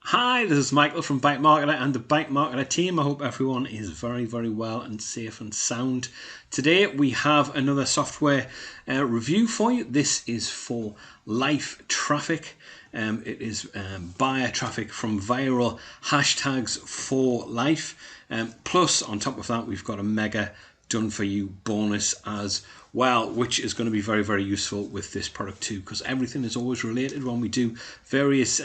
Hi, this is Michael from Bike Marketer and the Bike Marketer team. I hope everyone is very, very well and safe and sound. Today we have another software review for you. This is for Live Traffic. It is buyer traffic from viral hashtags for life. Plus, on top of that, we've got a mega done for you bonus as well, which is going to be very, very useful with this product too, because everything is always related when we do various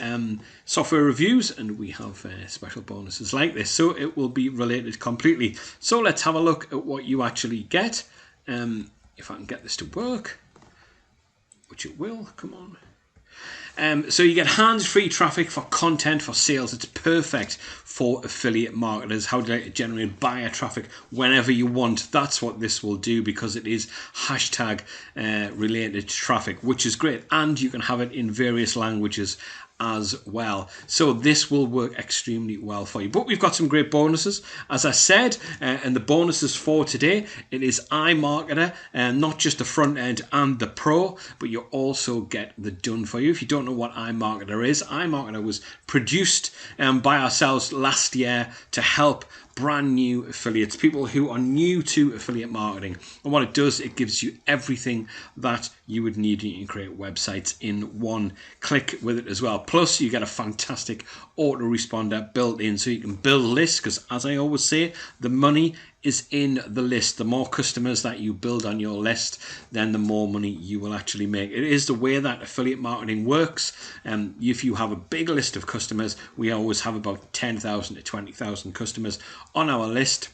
software reviews, and we have special bonuses like this, so it will be related completely. So let's have a look at what you actually get. If I can get this to work, which it will. Come on. So you get hands-free traffic for content for sales. It's perfect for affiliate marketers. How to generate buyer traffic whenever you want. That's what this will do, because it is hashtag related traffic, which is great. And you can have it in various languages as well. So this will work extremely well for you. But we've got some great bonuses, as I said, and the bonuses for today, it is iMarketer, not just the front end and the pro, but you also get the done for you. If you don't know what iMarketer is, iMarketer was produced by ourselves last year to help brand new affiliates, people who are new to affiliate marketing. And what it does, it gives you everything that you would need. You can create websites in one click with it as well. Plus, you get a fantastic autoresponder built in, so you can build lists, because as I always say, the money is in the list. The more customers that you build on your list, then the more money you will actually make. It is the way that affiliate marketing works. If you have a big list of customers, we always have about 10,000 to 20,000 customers on our list,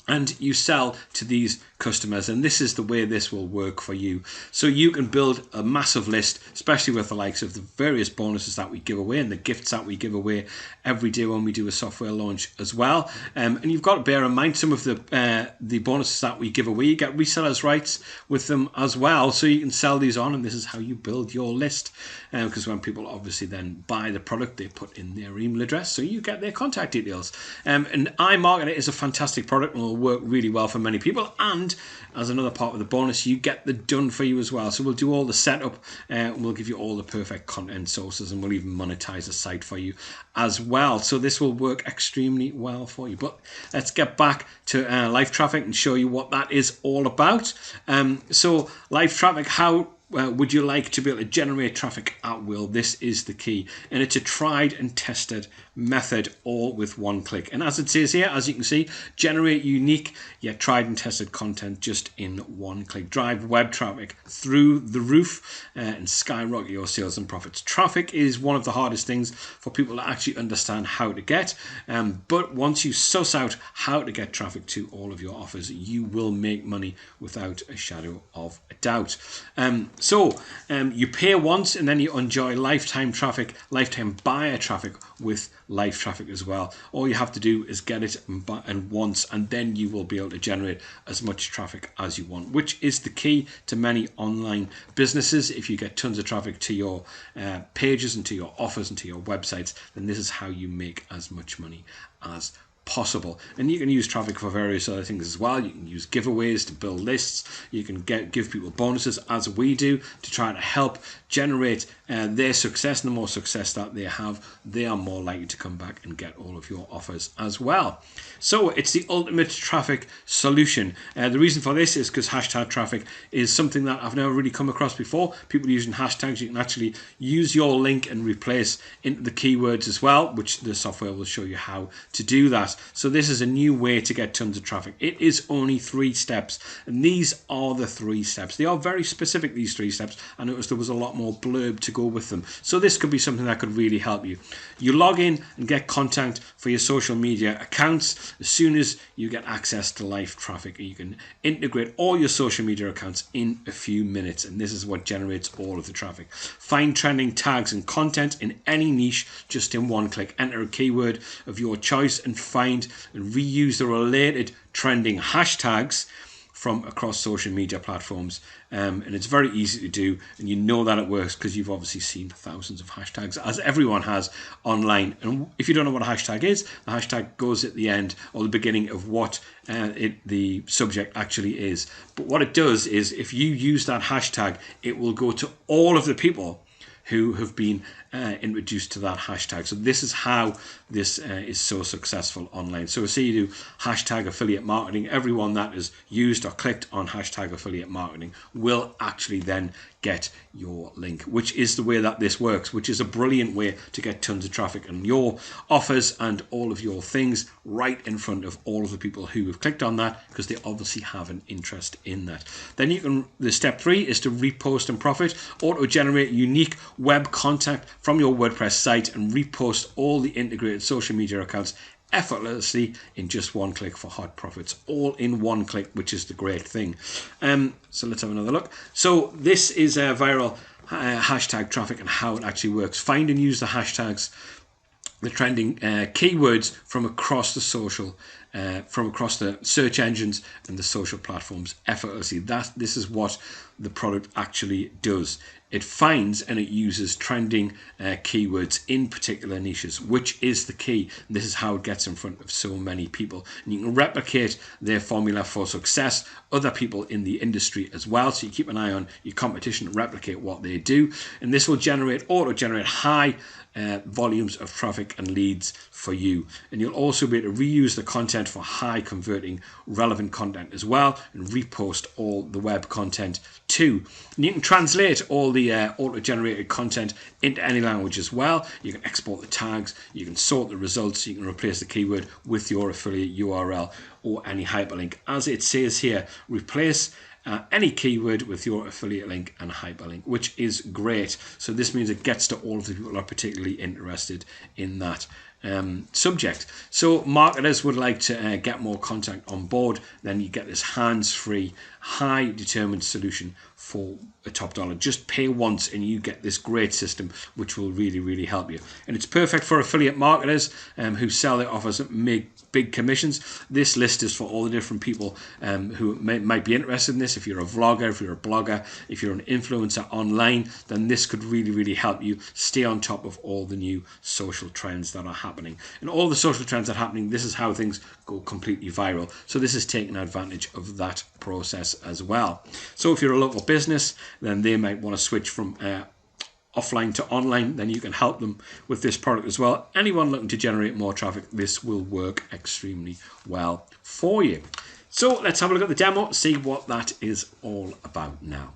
and you sell to these customers, and this is the way this will work for you. So you can build a massive list, especially with the likes of the various bonuses that we give away and the gifts that we give away every day when we do a software launch as well. And you've got to bear in mind some of the bonuses that we give away. You get resellers rights with them as well, so you can sell these on, and this is how you build your list. Because when people obviously then buy the product, they put in their email address, so you get their contact details. And iMarketer is a fantastic product and will work really well for many people. And as another part of the bonus, you get the done for you as well. So we'll do all the setup, we'll give you all the perfect content sources, and we'll even monetize the site for you as well. So this will work extremely well for you. But let's get back to Live Traffic and show you what that is all about. So Live Traffic, how would you like to be able to generate traffic at will? This is the key, and it's a tried and tested method, all with one click. And as it says here, as you can see, generate unique yet tried and tested content just in one click. Drive web traffic through the roof and skyrocket your sales and profits. Traffic is one of the hardest things for people to actually understand how to get, but once you suss out how to get traffic to all of your offers, you will make money without a shadow of a doubt. So you pay once, and then you enjoy lifetime traffic, lifetime buyer traffic with Live Traffic as well. All you have to do is get it and once, and then you will be able to generate as much traffic as you want, which is the key to many online businesses. If you get tons of traffic to your pages and to your offers and to your websites, then this is how you make as much money as possible. And you can use traffic for various other things as well. You can use giveaways to build lists. You can give people bonuses, as we do, to try to help generate their success. And the more success that they have, they are more likely to come back and get all of your offers as well. So it's the ultimate traffic solution. The reason for this is because hashtag traffic is something that I've never really come across before. People using hashtags, you can actually use your link and replace into the keywords as well, which the software will show you how to do that. So this is a new way to get tons of traffic. It is only 3 steps, and these are the 3 steps. They are very specific, these 3 steps. I noticed there was a lot more blurb to go with them. So this could be something that could really help you. You log in and get content for your social media accounts. As soon as you get access to Live Traffic, you can integrate all your social media accounts in a few minutes, and this is what generates all of the traffic. Find trending tags and content in any niche just in one click. Enter a keyword of your choice and find and reuse the related trending hashtags from across social media platforms, and it's very easy to do, and you know that it works because you've obviously seen thousands of hashtags, as everyone has online. And if you don't know what a hashtag is, the hashtag goes at the end or the beginning of what the subject actually is. But what it does is, if you use that hashtag, it will go to all of the people who have been introduced to that hashtag. So this is how this is so successful online. So say you do hashtag affiliate marketing, everyone that is used or clicked on hashtag affiliate marketing will actually then get your link, which is the way that this works, which is a brilliant way to get tons of traffic and your offers and all of your things right in front of all of the people who have clicked on that, because they obviously have an interest in that. Then you can, the step 3 is to repost and profit. Auto generate unique web content from your WordPress site and repost all the integrated social media accounts effortlessly in just one click for hot profits, all in one click, which is the great thing. So let's have another look. So this is a viral hashtag traffic and how it actually works. Find and use the hashtags, the trending keywords from across the social, from across the search engines and the social platforms effortlessly. This is what the product actually does. It finds and it uses trending keywords in particular niches, which is the key. This is how it gets in front of so many people. And you can replicate their formula for success, other people in the industry as well. So you keep an eye on your competition, replicate what they do. And this will auto-generate high volumes of traffic and leads for you. And you'll also be able to reuse the content for high converting relevant content as well, and repost all the web content too. And you can translate all the auto-generated content into any language as well. You can export the tags, you can sort the results, you can replace the keyword with your affiliate URL or any hyperlink. As it says here, replace any keyword with your affiliate link and hyperlink, which is great. So this means it gets to all of the people who are particularly interested in that subject. So marketers would like to get more content on board, then you get this hands-free, high determined solution for a top dollar. Just pay once and you get this great system which will really, really help you. And it's perfect for affiliate marketers who sell their offers and make big commissions. This list is for all the different people who might be interested in this. If you're a vlogger, if you're a blogger, if you're an influencer online, then this could really, really help you stay on top of all the new social trends that are happening. And all the social trends that are happening, this is how things go completely viral. So this is taking advantage of that process as well. So if you're a local business, then they might want to switch from offline to online, then you can help them with this product as well. Anyone looking to generate more traffic, this will work extremely well for you. So let's have a look at the demo, see what that is all about now.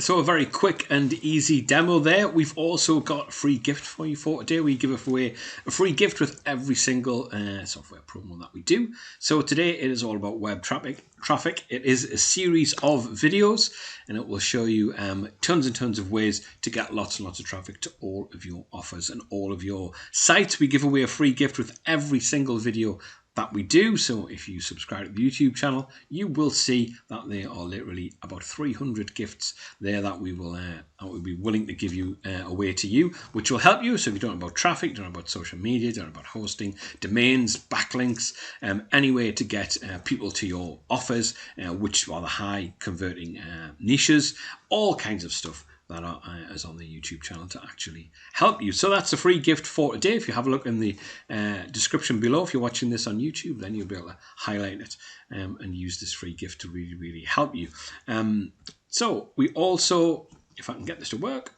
So a very quick and easy demo there. We've also got a free gift for you for today. We give away a free gift with every single software promo that we do. So today it is all about web traffic. It is a series of videos, and it will show you tons and tons of ways to get lots and lots of traffic to all of your offers and all of your sites. We give away a free gift with every single video that we do. So if you subscribe to the YouTube channel, you will see that there are literally about 300 gifts there that we will be willing to give you away to you, which will help you. So if you don't know about traffic, don't know about social media, don't know about hosting, domains, backlinks, any way to get people to your offers, which are the high converting niches, all kinds of stuff that is on the YouTube channel to actually help you. So that's a free gift for today. If you have a look in the description below, if you're watching this on YouTube, then you'll be able to highlight it and use this free gift to really, really help you. So we also, if I can get this to work,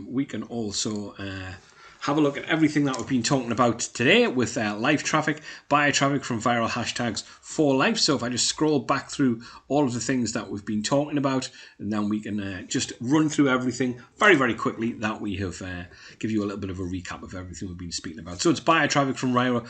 we can also have a look at everything that we've been talking about today with live traffic, buyer traffic from viral hashtags for life. So if I just scroll back through all of the things that we've been talking about, and then we can just run through everything very, very quickly that we have, give you a little bit of a recap of everything we've been speaking about. So it's buyer traffic from viral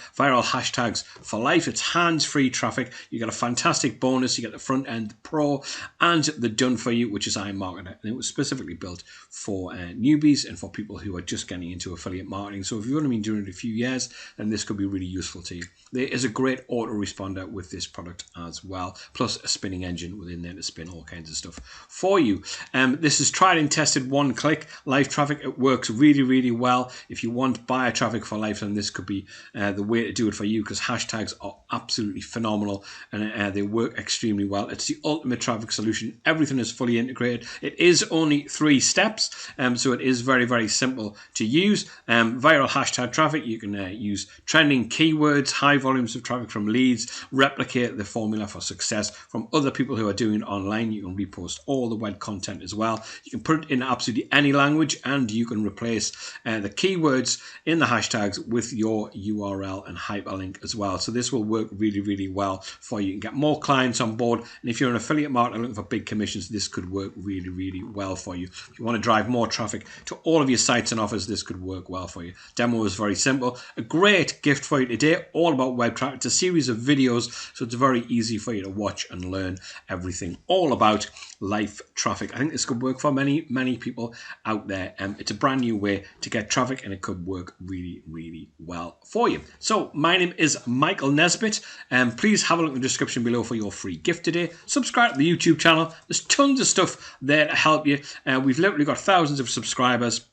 hashtags for life. It's hands-free traffic. You get a fantastic bonus. You get the front end pro and the done for you, which is iMarketer. And it was specifically built for newbies and for people who are just getting into affiliate marketing. So if you've only been doing it a few years, then this could be really useful to you. There is a great autoresponder with this product as well, plus a spinning engine within there to spin all kinds of stuff for you. This is tried and tested, one click live traffic. It works really, really well. If you want buyer traffic for life, then this could be the way to do it for you, because hashtags are absolutely phenomenal and they work extremely well. It's the ultimate traffic solution. Everything is fully integrated. It is only 3 steps, so it is very, very simple to use. Viral hashtag traffic, you can use trending keywords, high volumes of traffic from leads, replicate the formula for success from other people who are doing it online. You can repost all the web content as well. You can put it in absolutely any language, and you can replace the keywords in the hashtags with your URL and hyperlink as well. So this will work really, really well for you. You can get more clients on board, and if you're an affiliate marketer looking for big commissions, this could work really, really well for you. If you want to drive more traffic to all of your sites and offers, this could work well for you. Demo is very simple. A great gift for you today, all about web traffic. It's a series of videos, so it's very easy for you to watch and learn everything all about live traffic. I think this could work for many, many people out there. It's a brand new way to get traffic, and it could work really, really well for you. So my name is Michael Nesbitt, and please have a look in the description below for your free gift today. Subscribe to the YouTube channel. There's tons of stuff there to help you. We've literally got thousands of subscribers,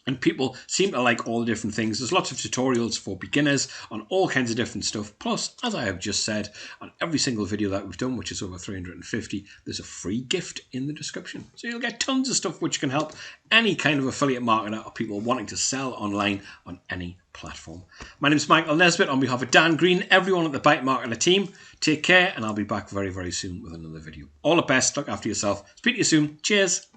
and people seem to like all the different things. There's lots of tutorials for beginners on all kinds of different stuff. Plus, as I have just said, on every single video that we've done, which is over 350, there's a free gift in the description. So you'll get tons of stuff which can help any kind of affiliate marketer or people wanting to sell online on any platform. My name is Michael Nesbitt. On behalf of Dan Green, everyone at the Byte Marketer team, take care, and I'll be back very, very soon with another video. All the best. Look after yourself. Speak to you soon. Cheers.